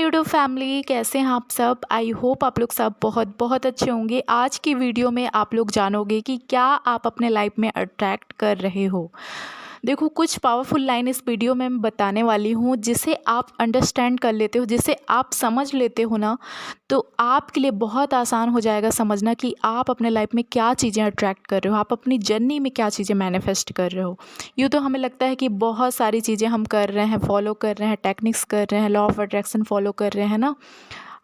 YouTube family, कैसे हैं आप सब। आई होप आप लोग सब बहुत बहुत अच्छे होंगे। आज की वीडियो में आप लोग जानोगे कि क्या आप अपने लाइफ में अट्रैक्ट कर रहे हो। देखो, कुछ पावरफुल लाइन इस वीडियो में मैं बताने वाली हूँ, जिसे आप अंडरस्टैंड कर लेते हो, जिसे आप समझ लेते हो ना, तो आपके लिए बहुत आसान हो जाएगा समझना कि आप अपने लाइफ में क्या चीज़ें अट्रैक्ट कर रहे हो, आप अपनी जर्नी में क्या चीज़ें मैनिफेस्ट कर रहे हो। यूँ तो हमें लगता है कि बहुत सारी चीज़ें हम कर रहे हैं, फॉलो कर रहे हैं, टेक्निक्स कर रहे हैं, लॉ ऑफ अट्रैक्शन फॉलो कर रहे हैं ना,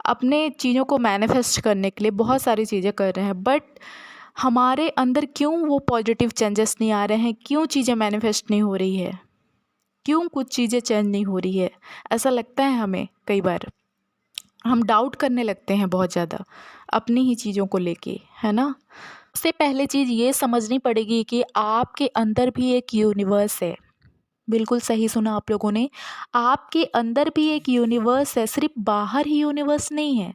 अपने चीज़ों को मैनिफेस्ट करने के लिए बहुत सारी चीज़ें कर रहे हैं, बट हमारे अंदर क्यों वो पॉजिटिव चेंजेस नहीं आ रहे हैं, क्यों चीज़ें मैनिफेस्ट नहीं हो रही है, क्यों कुछ चीज़ें चेंज नहीं हो रही है। ऐसा लगता है हमें, कई बार हम डाउट करने लगते हैं बहुत ज़्यादा अपनी ही चीज़ों को लेके, है ना। सबसे पहले चीज़ ये समझनी पड़ेगी कि आपके अंदर भी एक यूनिवर्स है। बिल्कुल सही सुना आप लोगों ने, आपके अंदर भी एक यूनिवर्स है। सिर्फ बाहर ही यूनिवर्स नहीं है,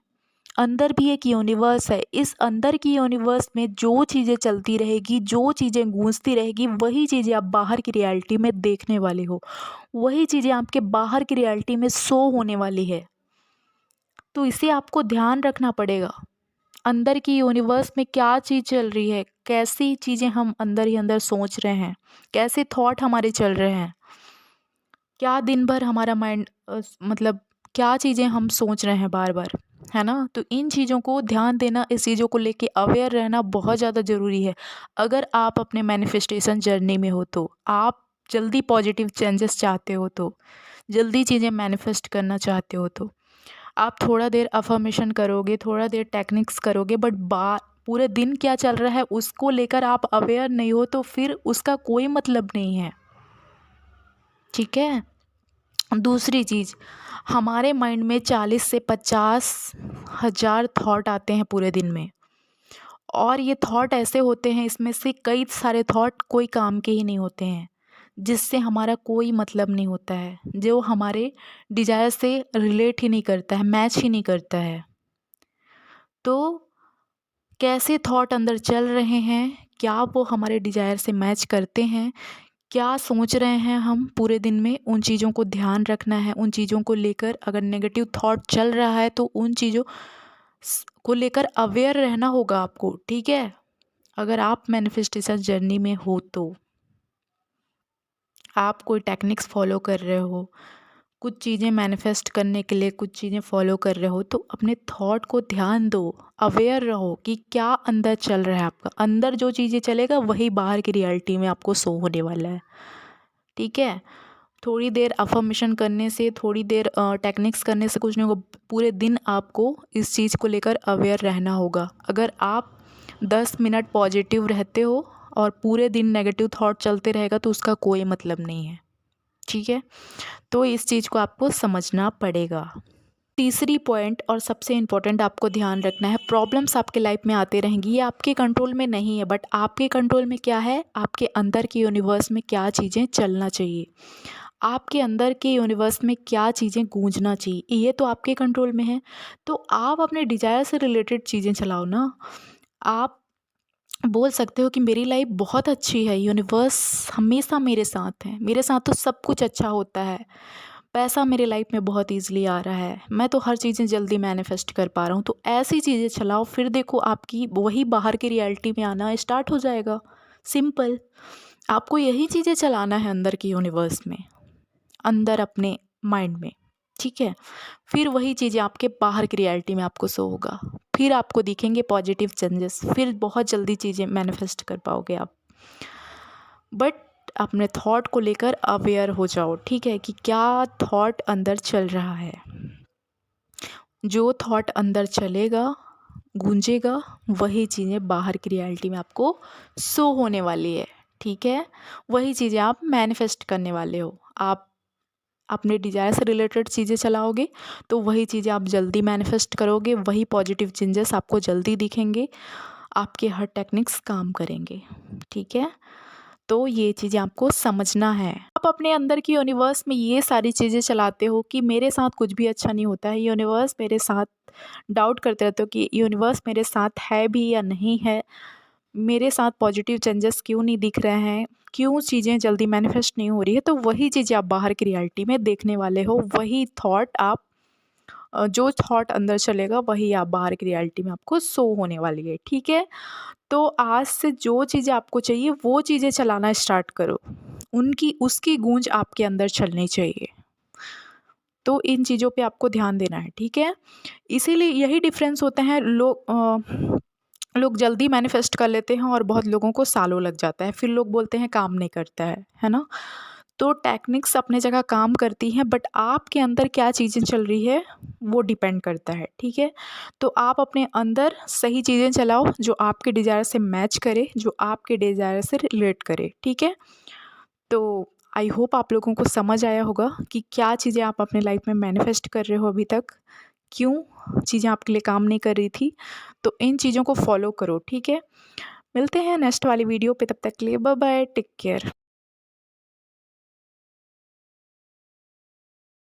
अंदर भी एक यूनिवर्स है। इस अंदर की यूनिवर्स में जो चीज़ें चलती रहेगी, जो चीज़ें गूंजती रहेगी, वही चीज़ें आप बाहर की रियलिटी में देखने वाले हो, वही चीज़ें आपके बाहर की रियलिटी में शो होने वाली है। तो इसे आपको ध्यान रखना पड़ेगा। अंदर की यूनिवर्स में क्या चीज़ चल रही है, कैसी चीज़ें हम अंदर ही अंदर सोच रहे हैं, कैसे थॉट हमारे चल रहे हैं, क्या दिन भर हमारा माइंड मतलब क्या चीज़ें हम सोच रहे हैं बार बार, है ना। तो इन चीज़ों को ध्यान देना, इस चीज़ों को लेके अवेयर रहना बहुत ज़्यादा ज़रूरी है। अगर आप अपने मैनिफेस्टेशन जर्नी में हो, तो आप जल्दी पॉजिटिव चेंजेस चाहते हो, तो जल्दी चीज़ें मैनिफेस्ट करना चाहते हो, तो आप थोड़ा देर अफर्मेशन करोगे, थोड़ा देर टेक्निक्स करोगे, बट पूरे दिन क्या चल रहा है उसको लेकर आप अवेयर नहीं हो, तो फिर उसका कोई मतलब नहीं है, ठीक है। दूसरी चीज़, हमारे माइंड में 40 से 50,000 थॉट आते हैं पूरे दिन में, और ये थॉट ऐसे होते हैं, इसमें से कई सारे थॉट कोई काम के ही नहीं होते हैं, जिससे हमारा कोई मतलब नहीं होता है, जो हमारे डिज़ायर से रिलेट ही नहीं करता है, मैच ही नहीं करता है। तो कैसे थॉट अंदर चल रहे हैं, क्या वो हमारे डिज़ायर से मैच करते हैं, क्या सोच रहे हैं हम पूरे दिन में, उन चीज़ों को ध्यान रखना है। उन चीज़ों को लेकर अगर नेगेटिव थॉट चल रहा है, तो उन चीज़ों को लेकर अवेयर रहना होगा आपको, ठीक है। अगर आप मैनिफेस्टेशन जर्नी में हो, तो आप कोई टेक्निक्स फॉलो कर रहे हो, कुछ चीज़ें मैनिफेस्ट करने के लिए कुछ चीज़ें फॉलो कर रहे हो, तो अपने थॉट को ध्यान दो, अवेयर रहो कि क्या अंदर चल रहा है आपका। अंदर जो चीज़ें चलेगा वही बाहर की रियलिटी में आपको शो होने वाला है, ठीक है। थोड़ी देर अफर्मेशन करने से, थोड़ी देर टेक्निक्स करने से कुछ नहीं होगा, पूरे दिन आपको इस चीज़ को लेकर अवेयर रहना होगा। अगर आप 10 मिनट पॉजिटिव रहते हो और पूरे दिन नेगेटिव थॉट चलते रहेगा, तो उसका कोई मतलब नहीं है, ठीक है। तो इस चीज़ को आपको समझना पड़ेगा। तीसरी पॉइंट और सबसे इम्पोर्टेंट आपको ध्यान रखना है, प्रॉब्लम्स आपके लाइफ में आते रहेंगी, ये आपके कंट्रोल में नहीं है, बट आपके कंट्रोल में क्या है, आपके अंदर की यूनिवर्स में क्या चीज़ें चलना चाहिए, आपके अंदर के यूनिवर्स में क्या चीज़ें गूंजना चाहिए, ये तो आपके कंट्रोल में है। तो आप अपने डिज़ायर से रिलेटेड चीज़ें चलाओ ना। आप बोल सकते हो कि मेरी लाइफ बहुत अच्छी है, यूनिवर्स हमेशा मेरे साथ है, मेरे साथ तो सब कुछ अच्छा होता है, पैसा मेरे लाइफ में बहुत ईज़िली आ रहा है, मैं तो हर चीज़ें जल्दी मैनिफेस्ट कर पा रहा हूँ। तो ऐसी चीज़ें चलाओ, फिर देखो आपकी वही बाहर की रियलिटी में आना स्टार्ट हो जाएगा। सिंपल, आपको यही चीज़ें चलाना है अंदर की यूनिवर्स में, अंदर अपने माइंड में, ठीक है। फिर वही चीज़ें आपके बाहर की रियलिटी में आपको शो होगा, फिर आपको दिखेंगे पॉजिटिव चेंजेस, फिर बहुत जल्दी चीज़ें मैनिफेस्ट कर पाओगे आप। बट अपने थॉट को लेकर अवेयर हो जाओ, ठीक है, कि क्या थॉट अंदर चल रहा है। जो थॉट अंदर चलेगा, गूंजेगा, वही चीज़ें बाहर की रियलिटी में आपको शो होने वाली है, ठीक है। वही चीज़ें आप मैनिफेस्ट करने वाले हो। आप अपने डिज़ायर से रिलेटेड चीज़ें चलाओगे, तो वही चीज़ें आप जल्दी मैनिफेस्ट करोगे, वही पॉजिटिव चेंजेस आपको जल्दी दिखेंगे, आपके हर टेक्निक्स काम करेंगे, ठीक है। तो ये चीज़ें आपको समझना है। आप अपने अंदर की यूनिवर्स में ये सारी चीज़ें चलाते हो कि मेरे साथ कुछ भी अच्छा नहीं होता है, यूनिवर्स मेरे साथ डाउट करते रहते हो कि यूनिवर्स मेरे साथ है भी या नहीं है, मेरे साथ पॉजिटिव चेंजेस क्यों नहीं दिख रहे हैं, क्यों चीज़ें जल्दी मैनिफेस्ट नहीं हो रही है। तो वही चीज़ें आप बाहर की रियलिटी में देखने वाले हो, वही थॉट आप जो थॉट अंदर चलेगा वही आप बाहर की रियलिटी में आपको शो होने वाली है, ठीक है। तो आज से जो चीज़ें आपको चाहिए वो चीज़ें चलाना स्टार्ट करो, उनकी उसकी गूंज आपके अंदर चलनी चाहिए। तो इन चीज़ों पे आपको ध्यान देना है, ठीक है। इसीलिए यही डिफरेंस होता है, लोग जल्दी मैनिफेस्ट कर लेते हैं और बहुत लोगों को सालों लग जाता है, फिर लोग बोलते हैं काम नहीं करता है ना। तो टेक्निक्स अपने जगह काम करती हैं, बट आपके अंदर क्या चीज़ें चल रही है वो डिपेंड करता है, ठीक है। तो आप अपने अंदर सही चीज़ें चलाओ जो आपके डिज़ायर से मैच करे, जो आपके डिज़ायर से रिलेट करे, ठीक है। तो आई होप आप लोगों को समझ आया होगा कि क्या चीज़ें आप अपने लाइफ में मैनिफेस्ट कर रहे हो अभी तक, क्यों चीज़ें आपके लिए काम नहीं कर रही थी। तो इन चीज़ों को फॉलो करो, ठीक है। मिलते हैं नेक्स्ट वाली वीडियो पे, तब तक के लिए बाय बाय, टेक केयर।